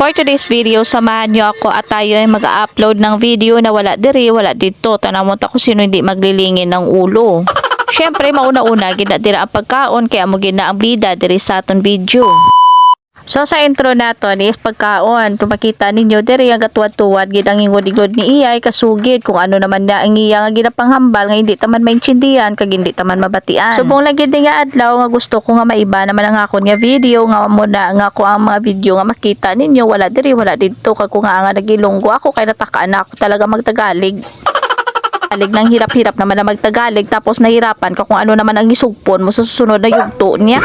For today's video, samahan nyo ako at tayo ay mag-upload ng video na wala diri, wala dito. Tanamon ta kung sino hindi maglilingin ng ulo. Syempre, mauna-una, ginadira ang pagkaon, kaya mo gina ang bida diri sa aton video. So sa intro naton is pagkaon. Kung makita ninyo diri ang gatuwad-tuwad gid ang ingod-ingod ni iyay kasugid kung ano naman na ang iya nga ginapanghambal nga hindi taman maintindihan kag hindi taman mabatian. Subong lang gid nga adlaw nga gusto ko nga maiba naman ang akon nga video nga muna nga ko ang mga video nga makita ninyo wala diri wala dito kag ko nga nagilunggo ako kay natakaan na ako talaga magtagalig. Nang hirap-hirap naman na magtagalig tapos nahirapan ka kung ano naman ang isugpon mo sa susunod na yugto niya.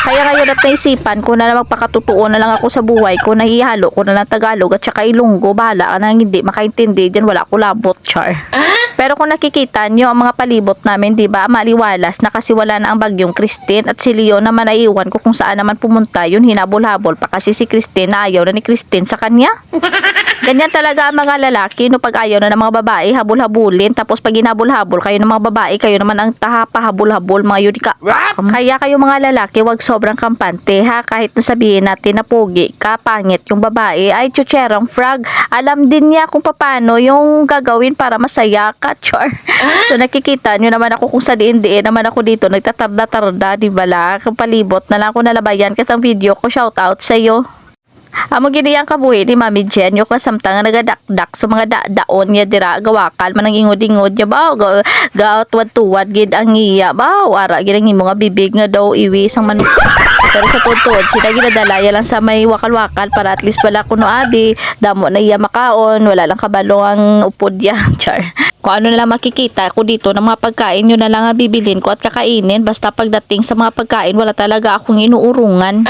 Kaya ngayon at naisipan ko na magpakatotoo na lang ako sa buhay ko na ihalo ko na lang Tagalog at saka Ilonggo. Bahala ka nang hindi makaintindi dyan, wala ko labot, char. Pero kung nakikita nyo ang mga palibot namin, di ba, maliwalas na kasi wala na ang bagyong Christine at si Leo naman ay iwan ko kung saan naman pumunta yun, hinabol-habol pa kasi si Christine na ayaw na ni Christine sa kanya. Ganyan talaga ang mga lalaki no, pag ayaw na ng mga babae habol-habulin, tapos pag hinabol-habol kayo ng mga babae, kayo naman ang tahapahabol-habol mga yudika. Kaya kayo mga lalaki wag sobrang kampante ha, kahit nasabihin natin na pogi ka, pangit yung babae, ay chucherong frog, alam din niya kung paano yung gagawin para masaya ka, char. So nakikita nyo naman ako kung sa diin-diin naman ako dito nagtatarda-tarda, di ba la, palibot na lang ako nalabayan kasi ang video ko, shout out sa'yo. Amo gini ang kabuhi ni Mami Jen yung kasamtang nga nagadakdak sa mga daon niya dira gawakal man ang ingod-ingod niya ba tuwad-tuwad gid ang iya ba ara gid ang mga bibig nga daw iwi sang man. Pero sa tuod sila ginadalaya lang sa may wakal-wakal para at least wala kuno abi damo na iya makaon wala lang kabalo ang upod ya, char. Kung ano na lang makikita ko dito ng mga pagkain yun na lang ang bibilhin ko at kakainin basta pagdating sa mga pagkain wala talaga akong inuurungan.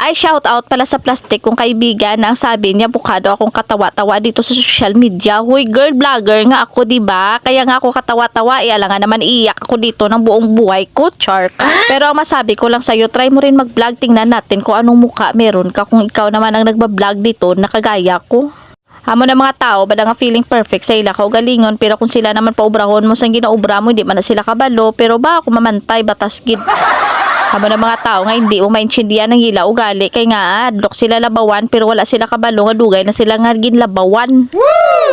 Ay shout out pala sa plastic kong kaibigan na ang sabi niya bukado akong katawa-tawa dito sa social media. Huy girl vlogger nga ako diba? Kaya nga ako katawa-tawa alangan naman iiyak ako dito ng buong buhay ko, char. Pero ang masabi ko lang sa'yo, try mo rin mag-vlog, tingnan natin kung anong mukha meron ka kung ikaw naman ang nagbablog dito na kagaya ko. Amo na mga tao, bada nga feeling perfect sa ila kaugalingon, pero kung sila naman paubrahon mo sa ginaubra mo, hindi man na sila kabalo, pero ba ako mamantay, batas gid. Amo na mga tao nga hindi mo maintindihan ng ila ugali, kay nga adlok sila labawan, pero wala sila kabalo, nga dugay na sila nga ginlabawan.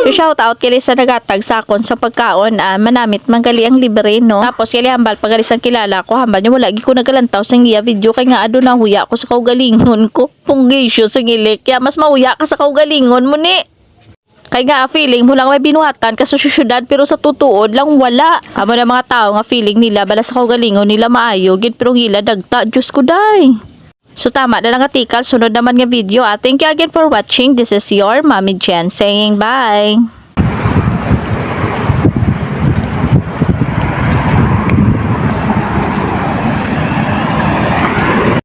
So shout out kili sa nagatag sa akon sa pagkaon, manamit manggali ang libre no. Tapos kili hambal pagalis ang kilala ko, hambal niya wala gi ko nagalantaw sa iya video kay nga ado na huya ko sa kaugalingon ko. Punggisyo sa gilik, kaya mas mahuya ka sa kaugalingon mo ni. Kaya nga feeling mo lang may binuhatan ka sa syudad pero sa tutuod lang wala. Amo na mga tao nga feeling nila bala sa kaugalingon nila maayo gid pero hila dagta, Diyos ko day. So tama na lang atikal, sunod naman nga video. Thank you again for watching. This is your Mami Jen saying bye.